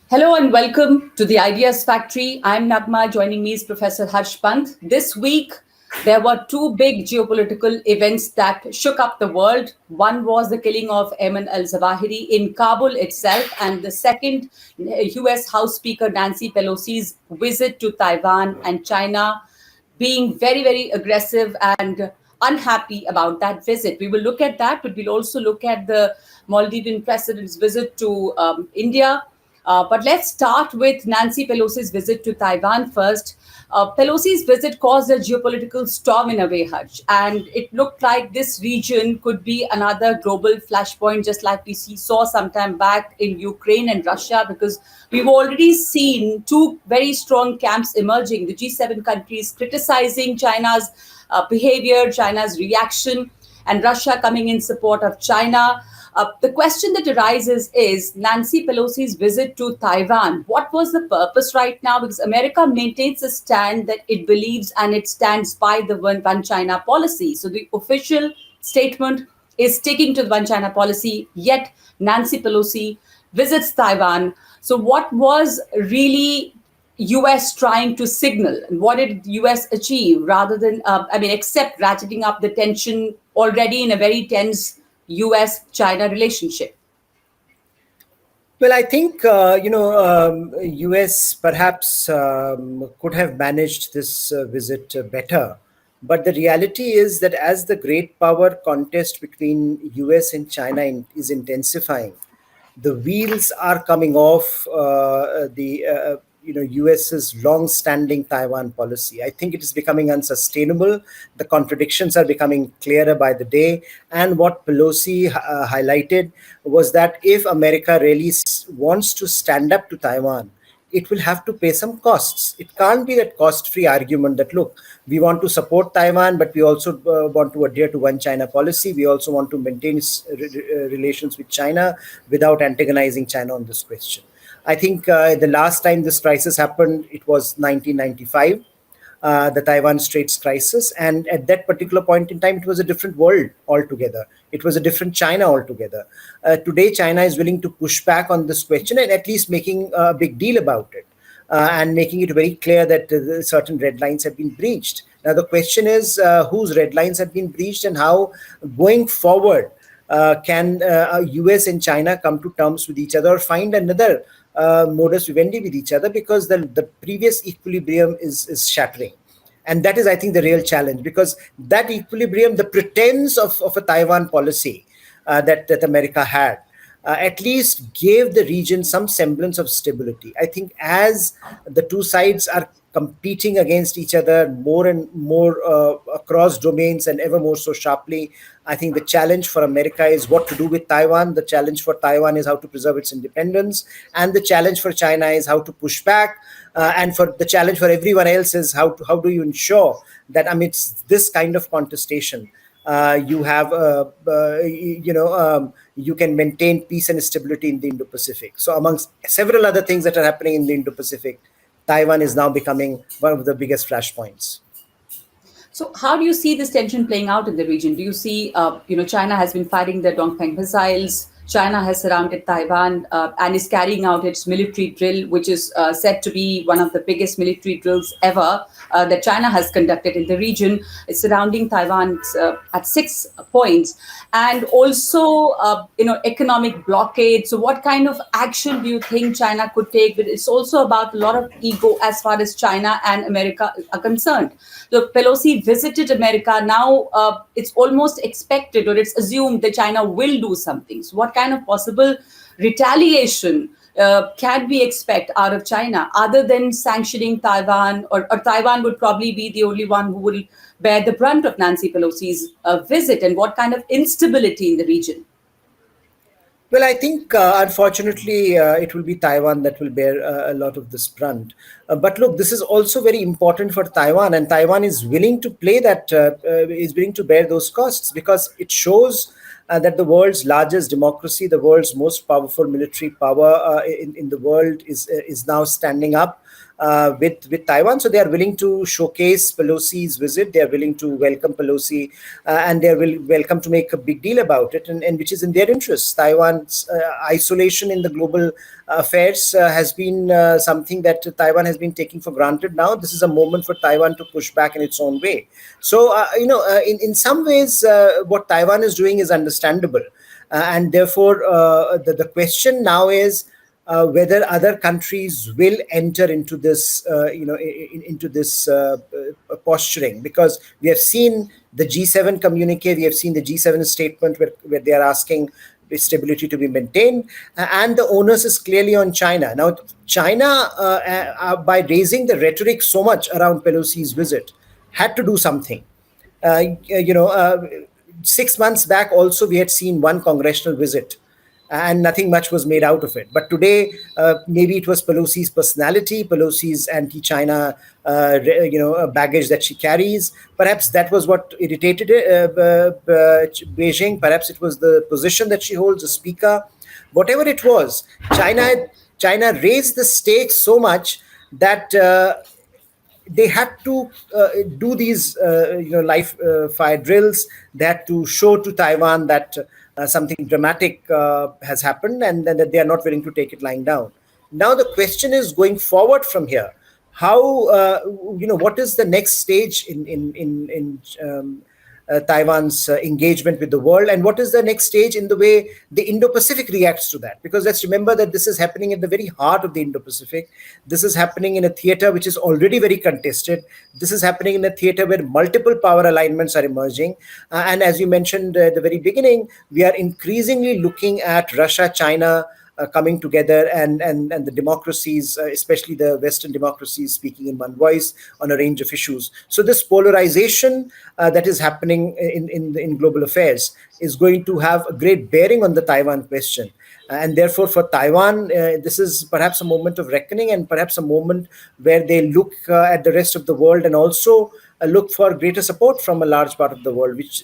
Hello and welcome to the Ideas Factory. I'm Naghma. Joining me is Professor Pant. This week, there were two big geopolitical events that shook up the world. One was the killing of Al-Zawahiri in Kabul itself, and the second, US House Speaker Nancy Pelosi's visit to Taiwan and China being very, very aggressive and unhappy about that visit. We will look at that, but we'll also look at the Maldivian president's visit to India. But let's start with Nancy Pelosi's visit to Taiwan first. Pelosi's visit caused a geopolitical storm in a way, Harsh, and it looked like this region could be another global flashpoint, just like saw some time back in Ukraine and Russia, because we've already seen two very strong camps emerging, the G7 countries criticizing China's behavior, China's reaction, and Russia coming in support of China. The question that arises is Nancy Pelosi's visit to Taiwan. What was the purpose right now? Because America maintains a stand that it believes and it stands by the One China policy. So the official statement is sticking to the One China policy, yet Nancy Pelosi visits Taiwan. So what was really US trying to signal, and what did US achieve rather than, except ratcheting up the tension already in a very tense US-China relationship? Well, I think, US perhaps could have managed this visit better. But the reality is that as the great power contest between US and China is intensifying, the wheels are coming off the US's long-standing Taiwan policy. I think it is becoming unsustainable. The contradictions are becoming clearer by the day. And what Pelosi highlighted was that if America really wants to stand up to Taiwan, it will have to pay some costs. It can't be that cost-free argument that, look, we want to support Taiwan, but we also want to adhere to One China policy. We also want to maintain relations with China without antagonizing China on this question. I think the last time this crisis happened, it was 1995. The Taiwan Straits crisis. And at that particular point in time, it was a different world altogether. It was a different China altogether. Today, China is willing to push back on this question and at least making a big deal about it and making it very clear that certain red lines have been breached. Now, the question is whose red lines have been breached and how going forward can US and China come to terms with each other or find another modus vivendi with each other, because the previous equilibrium is shattering. And that is, I think, the real challenge, because that equilibrium, the pretense of a Taiwan policy that America had, at least gave the region some semblance of stability. I think as the two sides are competing against each other more and more across domains and ever more so sharply, I think the challenge for America is what to do with Taiwan. The challenge for Taiwan is how to preserve its independence. And the challenge for China is how to push back. And for the challenge for everyone else is how do you ensure that amidst this kind of contestation, you have, you can maintain peace and stability in the Indo-Pacific. So amongst several other things that are happening in the Indo-Pacific, Taiwan is now becoming one of the biggest flashpoints. So how do you see this tension playing out in the region? Do you see, China has been firing the Dongfeng missiles. China has surrounded Taiwan and is carrying out its military drill, which is said to be one of the biggest military drills ever that China has conducted in the region. It's surrounding Taiwan at 6 points. And also, economic blockade. So what kind of action do you think China could take? But it's also about a lot of ego as far as China and America are concerned. So Pelosi visited America. Now it's almost expected, or it's assumed, that China will do something. So what kind of possible retaliation can we expect out of China other than sanctioning Taiwan, or Taiwan would probably be the only one who will bear the brunt of Nancy Pelosi's visit, and what kind of instability in the region? Well, I think, unfortunately, it will be Taiwan that will bear a lot of this brunt. But look, this is also very important for Taiwan, and Taiwan is willing to play that, is willing to bear those costs, because it shows that the world's largest democracy, the world's most powerful military power in the world is now standing up with Taiwan. So they are willing to showcase Pelosi's visit. They are willing to welcome Pelosi, and they are welcome to make a big deal about it, and which is in their interests. Taiwan's isolation in the global affairs has been something that Taiwan has been taking for granted. Now this is a moment for Taiwan to push back in its own way. So in some ways, what Taiwan is doing is understandable, and therefore the question now is whether other countries will enter into this, into this posturing, because we have seen the G7 communique, we have seen the G7 statement where they are asking stability to be maintained, and the onus is clearly on China. Now, China, by raising the rhetoric so much around Pelosi's visit, had to do something. Uh, you know, uh, 6 months back, also, we had seen one congressional visit, and nothing much was made out of it. But today, maybe it was Pelosi's personality, Pelosi's anti-China, baggage that she carries. Perhaps that was what irritated Beijing. Perhaps it was the position that she holds, the speaker. Whatever it was, China raised the stakes so much that they had to do these live fire drills. They had to show to Taiwan that something dramatic has happened, and that they are not willing to take it lying down. Now the question is, going forward from here, how what is the next stage in Taiwan's engagement with the world, and what is the next stage in the way the Indo-Pacific reacts to that? Because let's remember that this is happening at the very heart of the Indo-Pacific. This is happening in a theater which is already very contested. This is happening in a theater where multiple power alignments are emerging. And as you mentioned at the very beginning, we are increasingly looking at Russia, China, coming together, and the democracies, especially the Western democracies, speaking in one voice on a range of issues. So this polarization that is happening in global affairs is going to have a great bearing on the Taiwan question. And therefore, for Taiwan, this is perhaps a moment of reckoning, and perhaps a moment where they look at the rest of the world, and also look for greater support from a large part of the world, which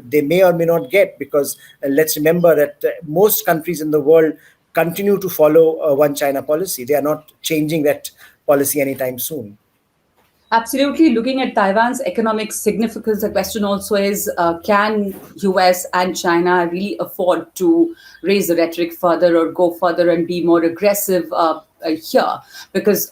they may or may not get, because let's remember that most countries in the world continue to follow a one China policy. They are not changing that policy anytime soon. Absolutely. Looking at Taiwan's economic significance, the question also is, can US and China really afford to raise the rhetoric further, or go further and be more aggressive here? Because,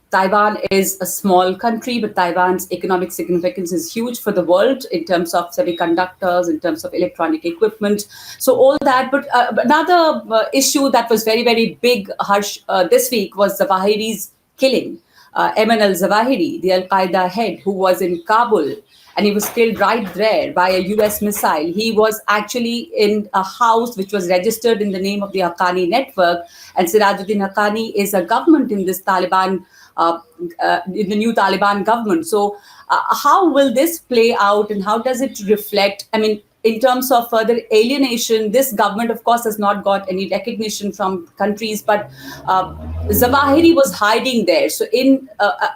Taiwan is a small country, but Taiwan's economic significance is huge for the world in terms of semiconductors, in terms of electronic equipment. So all that. But another issue that was very, very big, Harsh, this week was Zawahiri's killing. Ayman Al-Zawahiri, the Al-Qaeda head, who was in Kabul, and he was killed right there by a US missile. He was actually in a house which was registered in the name of the Haqqani network, and Sirajuddin Haqqani is a government in this Taliban, in the new Taliban government. So how will this play out, and how does it reflect? I mean, in terms of further alienation, this government, of course, has not got any recognition from countries, but Zawahiri was hiding there. So,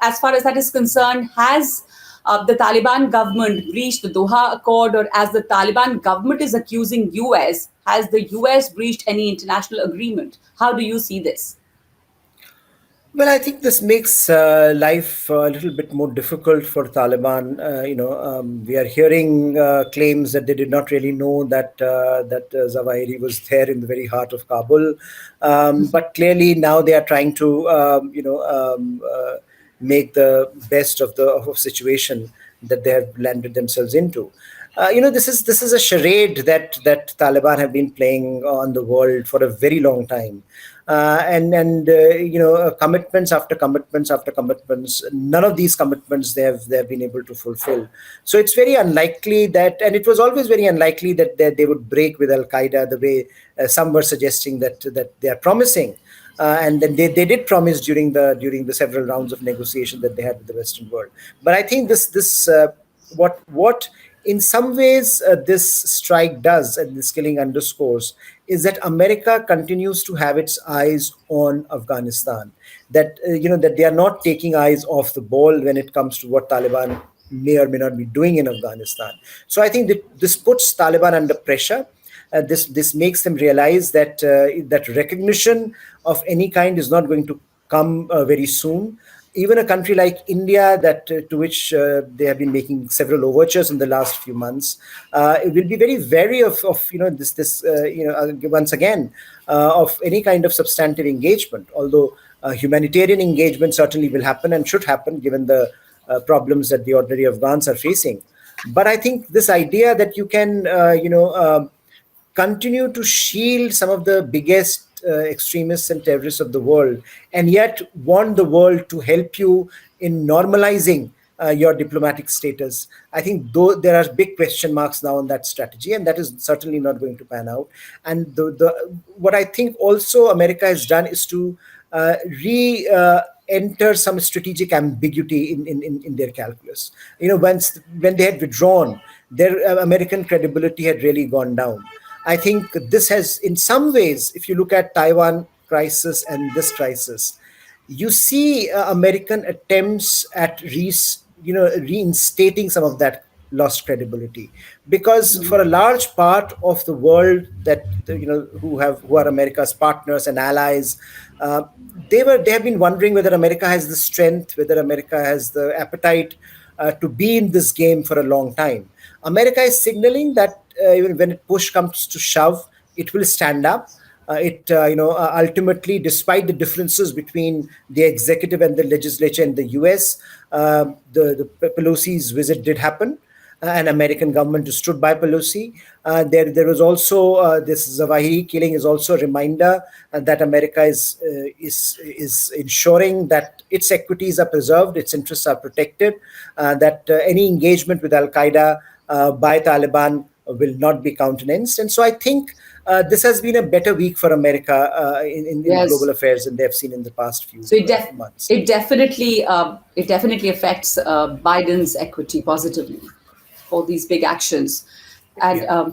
as far as that is concerned, has the Taliban government breached the Doha Accord, or as the Taliban government is accusing US, has the US breached any international agreement? How do you see this? Well, I think this makes life a little bit more difficult for Taliban. We are hearing claims that they did not really know that Zawahiri was there in the very heart of Kabul, but clearly now they are trying to, make the best of the situation that they have landed themselves into. This is a charade that Taliban have been playing on the world for a very long time, and commitments after commitments after commitments. None of these commitments they have been able to fulfill. So it's very unlikely that, and it was always very unlikely that they would break with Al Qaeda the way some were suggesting that they are promising. And then they did promise during the several rounds of negotiation that they had with the Western world. But I think this what in some ways this strike does, and this killing underscores, is that America continues to have its eyes on Afghanistan. That they are not taking eyes off the ball when it comes to what Taliban may or may not be doing in Afghanistan. So I think that this puts Taliban under pressure. This makes them realize that that recognition of any kind is not going to come very soon. Even a country like India, that to which they have been making several overtures in the last few months, it will be very wary of this once again of any kind of substantive engagement. Although humanitarian engagement certainly will happen and should happen, given the problems that the ordinary Afghans are facing. But I think this idea that you can, continue to shield some of the biggest extremists and terrorists of the world, and yet want the world to help you in normalizing your diplomatic status. I think though there are big question marks now on that strategy, and that is certainly not going to pan out. And what I think also America has done is to re enter some strategic ambiguity in their calculus. When they had withdrawn, their American credibility had really gone down. I think this has, in some ways, if you look at Taiwan crisis and this crisis, you see American attempts at reinstating some of that lost credibility, because for a large part of the world that who are America's partners and allies, uh, they have been wondering whether America has the strength, whether America has the appetite to be in this game for a long time. America is signaling that even when push comes to shove, it will stand up. Ultimately, despite the differences between the executive and the legislature in the U.S., the Pelosi's visit did happen. An American government stood by Pelosi. There was also this Zawahiri killing is also a reminder that America is ensuring that its equities are preserved, its interests are protected, that any engagement with Al Qaeda by Taliban will not be countenanced. And so I think this has been a better week for America in global Yes. affairs than they've seen in the past few So months. it definitely affects Biden's equity positively, all these big actions, and Yeah,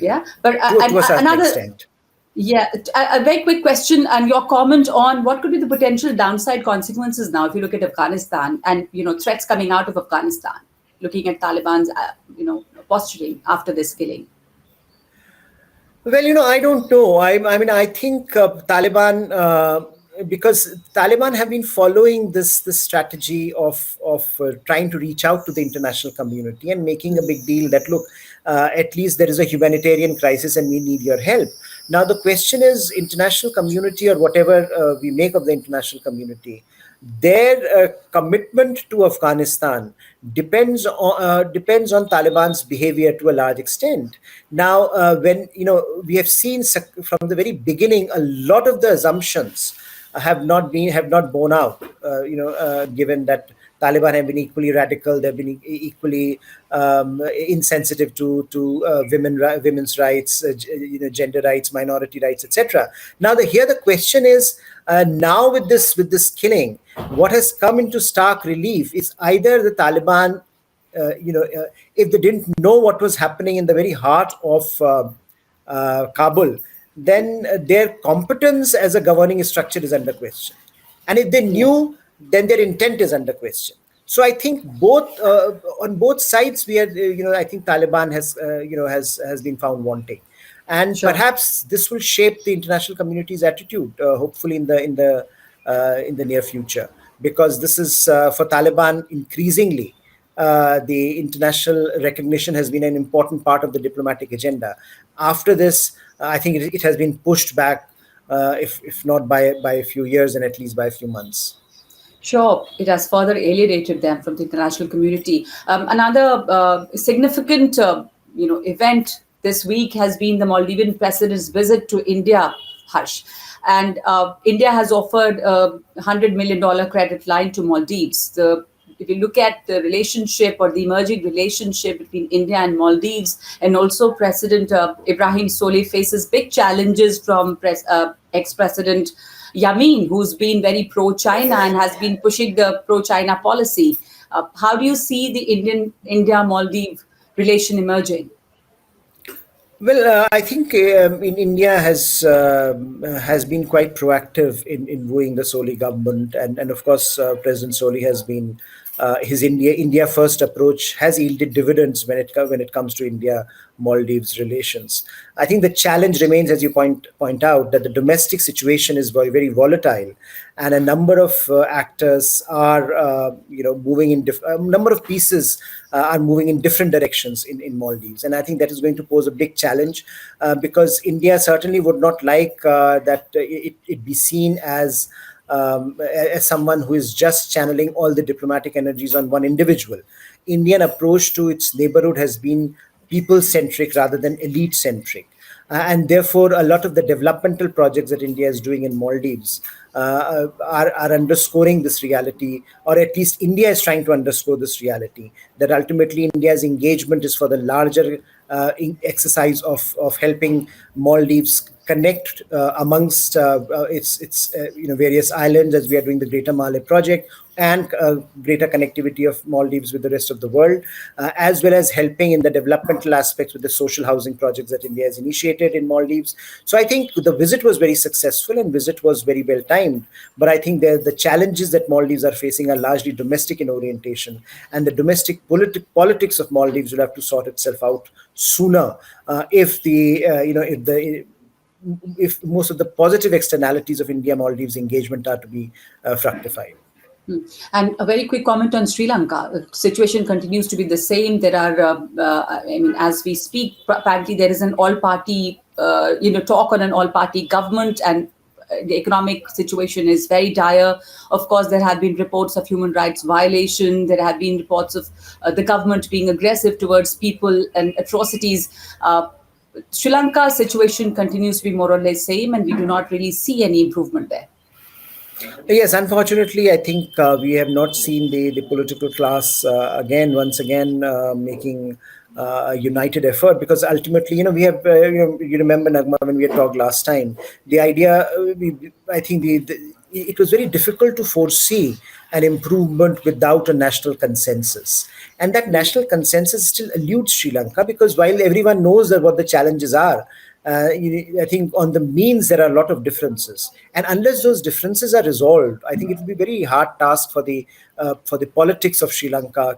yeah. But to a certain another, extent. yeah, a very quick question and your comment on what could be the potential downside consequences now if you look at Afghanistan and threats coming out of Afghanistan, looking at Taliban's posturing after this killing. Well, I don't know. I mean, I think Taliban, because Taliban have been following this strategy of trying to reach out to the international community and making a big deal that, look, at least there is a humanitarian crisis and we need your help. Now the question is, international community, or whatever we make of the international community, their commitment to Afghanistan depends on Taliban's behavior to a large extent. Now, when we have seen from the very beginning, a lot of the assumptions have not borne out. Given that Taliban have been equally radical, they've been equally insensitive to women's rights, gender rights, minority rights, etc. Now, here the question is, now with this killing, what has come into stark relief is either the Taliban, if they didn't know what was happening in the very heart of Kabul, then their competence as a governing structure is under question. And if they Yes. knew, then their intent is under question. So I think on both sides, we are, I think Taliban has been found wanting, and Sure. perhaps this will shape the international community's attitude, hopefully in the near future, because this is for Taliban increasingly. The international recognition has been an important part of the diplomatic agenda. After this, I think it has been pushed back, if not by a few years, and at least by a few months. Sure, it has further alienated them from the international community. Another significant, event this week has been the Maldivian president's visit to India, Harsh, and India has offered a $100 million credit line to Maldives. If you look at the relationship or the emerging relationship between India and Maldives, and also President Ibrahim Solih faces big challenges from ex-president Yamin, who's been very pro-China and has been pushing the pro-China policy. How do you see the India-Maldives relation emerging? Well, I think in India has been quite proactive in wooing the Soli government, and of course President Soli has been his India first approach has yielded dividends when it comes to India Maldives relations. I think the challenge remains, as you point out, that the domestic situation is very, very volatile, and a number of actors are moving in a number of pieces are moving in different directions in Maldives, and I think that is going to pose a big challenge because India certainly would not like that it be seen as someone who is just channeling all the diplomatic energies on one individual. Indian approach to its neighborhood has been people centric rather than elite centric. And therefore, a lot of the developmental projects that India is doing in Maldives are underscoring this reality, or at least India is trying to underscore this reality that ultimately India's engagement is for the larger exercise of helping Maldives connect amongst its various islands, as we are doing the Greater Malay project, and greater connectivity of Maldives with the rest of the world, as well as helping in the developmental aspects with the social housing projects that India has initiated in Maldives. So I think the visit was very successful and visit was very well timed. But I think the challenges that Maldives are facing are largely domestic in orientation, and the domestic politics of Maldives will have to sort itself out sooner if the if most of the positive externalities of India Maldives engagement are to be fructified. And a very quick comment on Sri Lanka. The situation continues to be the same. There are, as we speak, apparently there is an all-party, talk on an all-party government, and the economic situation is very dire. Of course, there have been reports of human rights violation. There have been reports of the government being aggressive towards people and atrocities. Sri Lanka's situation continues to be more or less same, and we do not really see any improvement there. Yes, unfortunately, I think we have not seen the political class once again making a united effort, because ultimately, we have, you remember, Naghma, when we had talked last time, the idea, I think it was very difficult to foresee an improvement without a national consensus. And that national consensus still eludes Sri Lanka, because while everyone knows that what the challenges are, I think on the means there are a lot of differences, and unless those differences are resolved, I think it will be a very hard task for the politics of Sri Lanka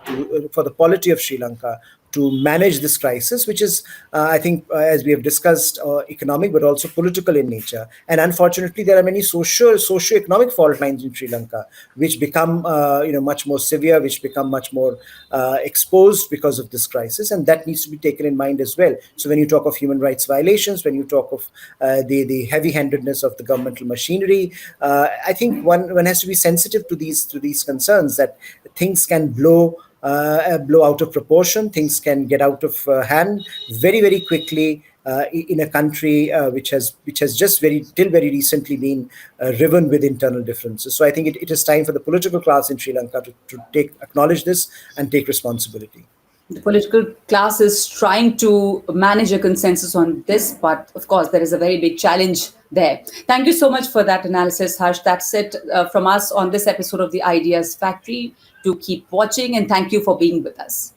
for the polity of Sri Lanka to manage this crisis, which is, I think, as we have discussed, economic but also political in nature. And unfortunately, there are many socio-economic fault lines in Sri Lanka, which become, much more severe, which become much more exposed because of this crisis, and that needs to be taken in mind as well. So when you talk of human rights violations, when you talk of the heavy-handedness of the governmental machinery, I think one has to be sensitive to these concerns, that things can blow out of proportion. Things can get out of hand very, very quickly in a country which has just till very recently been riven with internal differences. So I think it is time for the political class in Sri Lanka to acknowledge this and take responsibility. The political class is trying to manage a consensus on this, but of course, there is a very big challenge there. Thank you so much for that analysis, Harsh. That's it from us on this episode of the Ideas Factory. Do keep watching, and thank you for being with us.